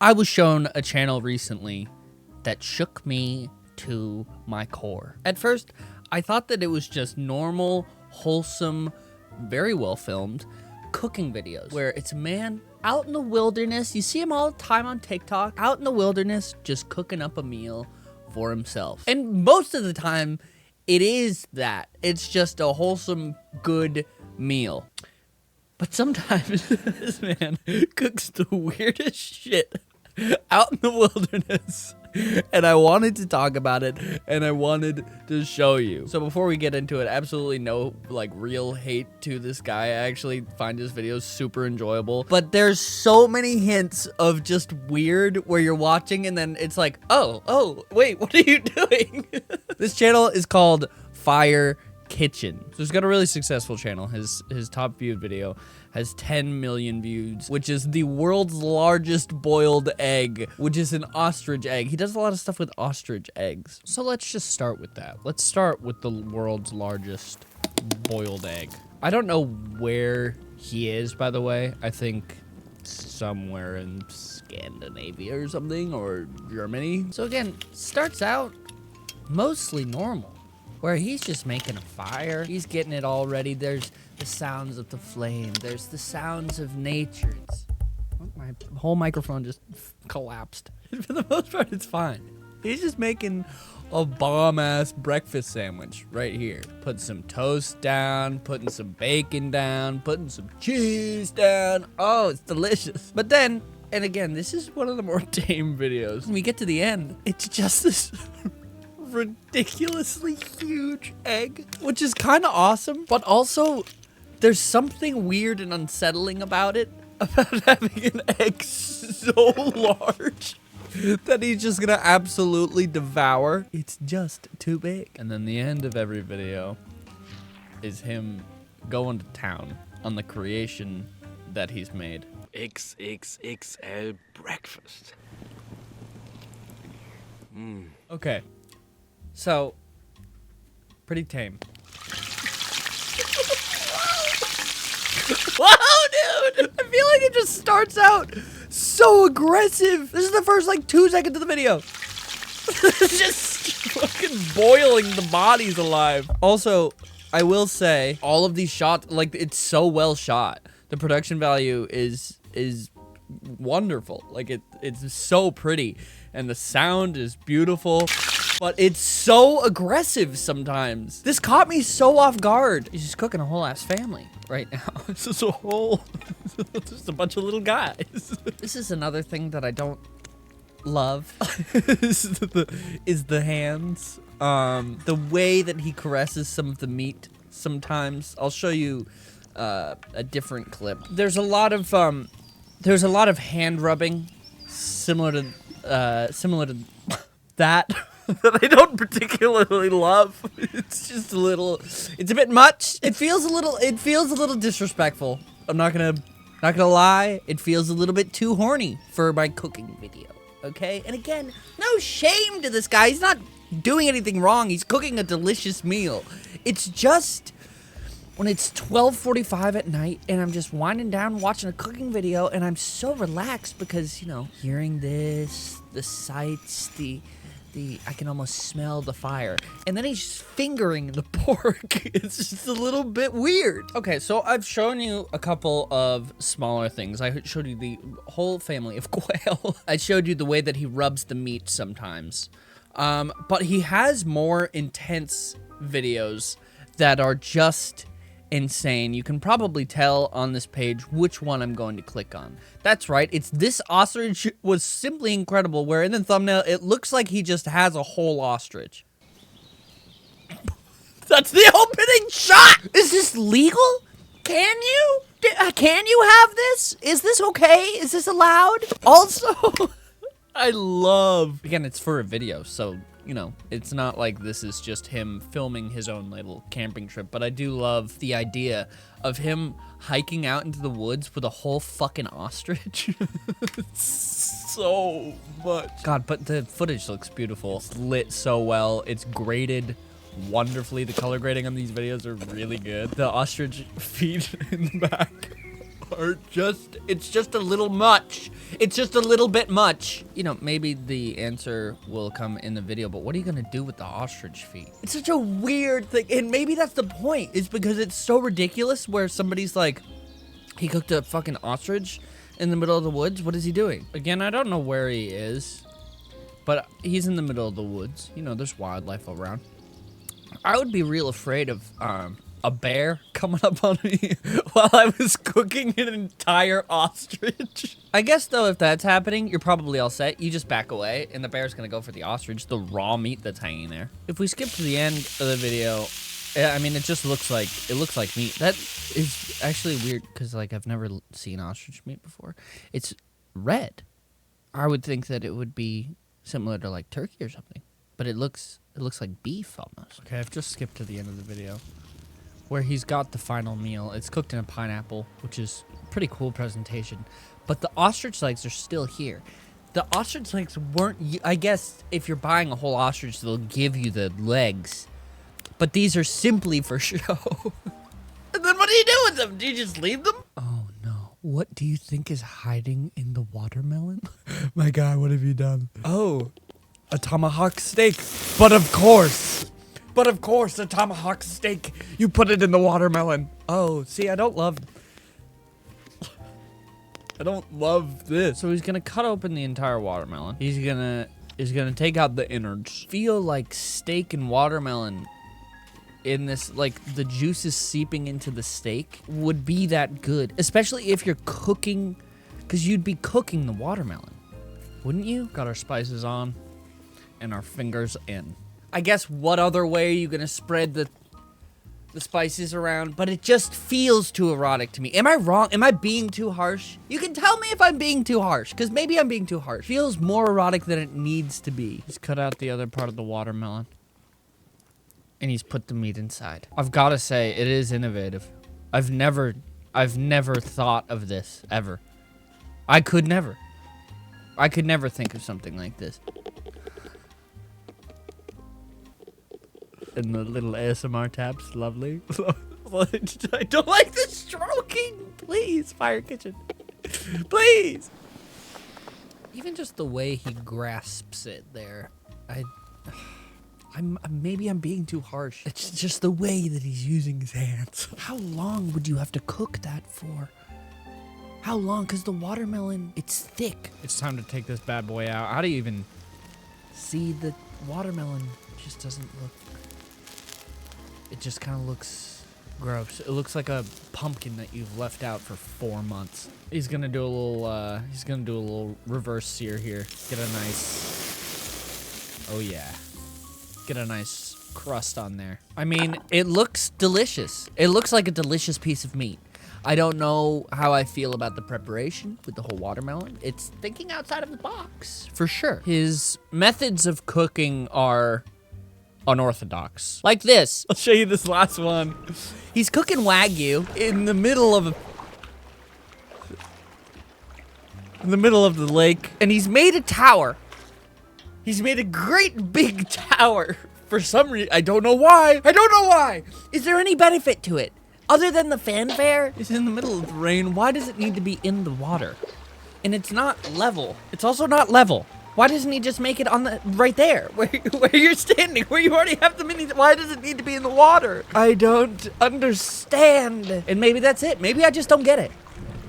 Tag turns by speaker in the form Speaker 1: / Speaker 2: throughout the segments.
Speaker 1: I was shown a channel recently that shook me to my core. At first, I thought that it was just normal, wholesome, very well filmed cooking videos where it's a man out in the wilderness. You see him all the time on TikTok, out in the wilderness, just cooking up a meal for himself. And most of the time, it is that. It's just a wholesome, good meal. But sometimes this man cooks the weirdest shit out in the wilderness. And I wanted to talk about it, and I wanted to show you. So before we get into it, absolutely no like real hate to this guy. I actually find his videos super enjoyable. But there's so many hints of just weird where you're watching and then it's like, oh, wait, what are you doing? This channel is called Fire Kitchen. So he's got a really successful channel. His top viewed video has 10 million views, which is the world's largest boiled egg, which is an ostrich egg. He does a lot of stuff with ostrich eggs. So let's just start with that. Let's start with the world's largest boiled egg. I don't know where he is, by the way. I think somewhere in Scandinavia or something, or Germany. So again, starts out mostly normal, where he's just making a fire. He's getting it all ready. There's the sounds of the flame. There's the sounds of nature. My whole microphone just collapsed. For the most part, it's fine. He's just making a bomb-ass breakfast sandwich right here. Putting some toast down, putting some bacon down, putting some cheese down. Oh, it's delicious. But then, and again, this is one of the more tame videos. When we get to the end, it's just this ridiculously huge egg, which is kind of awesome, but also there's something weird and unsettling about it, about having an egg so large that he's just gonna absolutely devour. It's just too big. And then the end of every video is him going to town on the creation that he's made.
Speaker 2: XXXL breakfast.
Speaker 1: Okay. So, pretty tame. Whoa, dude! I feel like it just starts out so aggressive. This is the first, like, 2 seconds of the video. It's just fucking boiling the bodies alive. Also, I will say, all of these shots, like, it's so well shot. The production value is wonderful. Like, it's so pretty. And the sound is beautiful. But it's so aggressive sometimes. This caught me so off guard. He's just cooking a whole ass family right now. It's just just a bunch of little guys. This is another thing that I don't love. is the hands. The way that he caresses some of the meat sometimes. I'll show you a different clip. There's a lot of hand rubbing similar to that. That I don't particularly love. It's just it's a bit much. It feels a little disrespectful. I'm not gonna lie. It feels a little bit too horny for my cooking video. Okay? And again, no shame to this guy. He's not doing anything wrong. He's cooking a delicious meal. It's just when it's 12:45 at night and I'm just winding down watching a cooking video and I'm so relaxed because, you know, hearing this, the sights, I can almost smell the fire. And then he's just fingering the pork. It's just a little bit weird. Okay, so I've shown you a couple of smaller things. I showed you the whole family of quail. I showed you the way that he rubs the meat sometimes. But he has more intense videos that are just insane. You can probably tell on this page which one I'm going to click on. That's right, it's this ostrich was simply incredible, where in the thumbnail it looks like he just has a whole ostrich. That's the opening shot! Is this legal? Can you have this? Is this okay? Is this allowed? Also, I love, again, it's for a video, so you know, it's not like this is just him filming his own little camping trip, but I do love the idea of him hiking out into the woods with a whole fucking ostrich. So much. God, but the footage looks beautiful. It's lit so well. It's graded wonderfully. The color grading on these videos are really good. The ostrich feet in the back are it's just a little much. It's just a little bit much. You know, maybe the answer will come in the video, but what are you gonna do with the ostrich feet? It's such a weird thing, and maybe that's the point. It's because it's so ridiculous where somebody's like, he cooked a fucking ostrich in the middle of the woods. What is he doing? Again, I don't know where he is, but he's in the middle of the woods. You know, there's wildlife around. I would be real afraid of a bear coming up on me while I was cooking an entire ostrich. I guess, though, if that's happening, you're probably all set. You just back away, and the bear's gonna go for the ostrich, the raw meat that's hanging there. If we skip to the end of the video, I mean, it just looks like, meat. That is actually weird, because, like, I've never seen ostrich meat before. It's red. I would think that it would be similar to, like, turkey or something, but it looks like beef almost. Okay, I've just skipped to the end of the video where he's got the final meal. It's cooked in a pineapple, which is a pretty cool presentation. But the ostrich legs are still here. The ostrich legs weren't... I guess if you're buying a whole ostrich, they'll give you the legs. But these are simply for show. And then what do you do with them? Do you just leave them? Oh, no. What do you think is hiding in the watermelon? My God, what have you done? Oh, a tomahawk steak. But of course, a tomahawk steak. You put it in the watermelon. Oh, see, I don't love this. So he's gonna cut open the entire watermelon. He's gonna take out the innards. Feel like steak and watermelon in this, like the juices seeping into the steak would be that good, especially if you're cooking, because you'd be cooking the watermelon, wouldn't you? Got our spices on and our fingers in. I guess what other way are you gonna spread the spices around? But it just feels too erotic to me. Am I wrong? Am I being too harsh? You can tell me if I'm being too harsh, because maybe I'm being too harsh. Feels more erotic than it needs to be. He's cut out the other part of the watermelon, and he's put the meat inside. I've got to say, it is innovative. I've never thought of this, ever. I could never think of something like this. And the little ASMR taps, lovely. I don't like the stroking. Please, Fire Kitchen. Please. Even just the way he grasps it there, maybe I'm being too harsh. It's just the way that he's using his hands. How long would you have to cook that for? How long? Because the watermelon, it's thick. It's time to take this bad boy out. How do you even see the watermelon? Just doesn't look... It just kind of looks gross. It looks like a pumpkin that you've left out for 4 months. He's gonna do a little reverse sear here. Get a nice, oh yeah, get a nice crust on there. I mean, it looks delicious. It looks like a delicious piece of meat. I don't know how I feel about the preparation with the whole watermelon. It's thinking outside of the box, for sure. His methods of cooking are unorthodox. Like this. I'll show you this last one. He's cooking Wagyu in the middle of the lake, and he's made a tower. He's made a great big tower. For some reason, I don't know why. Is there any benefit to it? Other than the fanfare? It's in the middle of the rain. Why does it need to be in the water? And it's not level. It's also not level. Why doesn't he just make it on the right there where you're standing, where you already have the mini? Why does it need to be in the water? I don't understand. And maybe that's it. Maybe I just don't get it.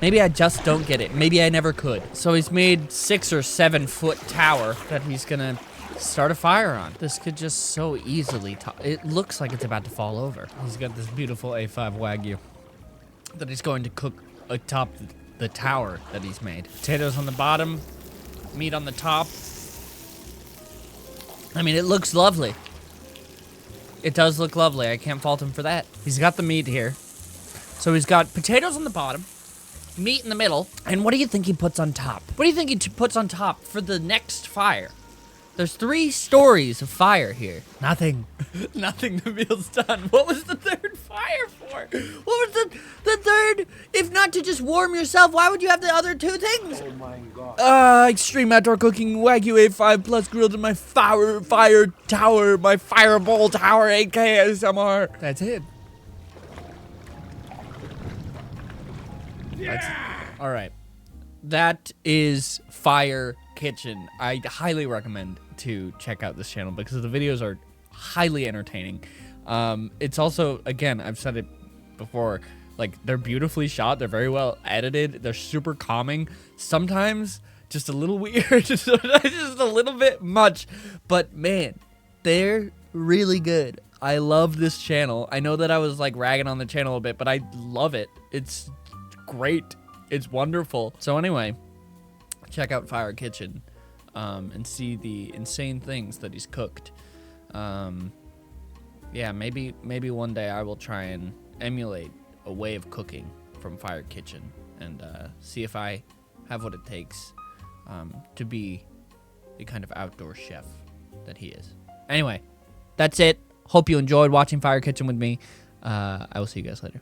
Speaker 1: Maybe I just don't get it. Maybe I never could. So he's made 6 or 7 foot tower that he's gonna start a fire on. This could just so easily, it looks like it's about to fall over. He's got this beautiful A5 Wagyu that he's going to cook atop the tower that he's made. Potatoes on the bottom, meat on the top. I mean, it looks lovely. It does look lovely. I can't fault him for that. He's got the meat here. So he's got potatoes on the bottom, meat in the middle, and what do you think he puts on top? What do you think he puts on top for the next fire? There's 3 stories of fire here. Nothing. Nothing to feels done. What was the third fire for? What was the third? If not to just warm yourself, why would you have the other 2 things?
Speaker 2: Oh my God.
Speaker 1: Extreme outdoor cooking, Wagyu A5 plus grilled in my fire tower, my fireball tower, aka ASMR. That's it. Yeah. All right. that is Fire Kitchen. I highly recommend to check out this channel because the videos are highly entertaining. It's also, again, I've said it before, like, they're beautifully shot, they're very well edited, they're super calming, sometimes just a little weird, just a little bit much, but man, they're really good. I love this channel. I know that I was like ragging on the channel a bit, but I love it. It's great. It's wonderful. So anyway, check out Fire Kitchen and see the insane things that he's cooked. Yeah, maybe one day I will try and emulate a way of cooking from Fire Kitchen and see if I have what it takes to be the kind of outdoor chef that he is. Anyway, that's it. Hope you enjoyed watching Fire Kitchen with me. I will see you guys later.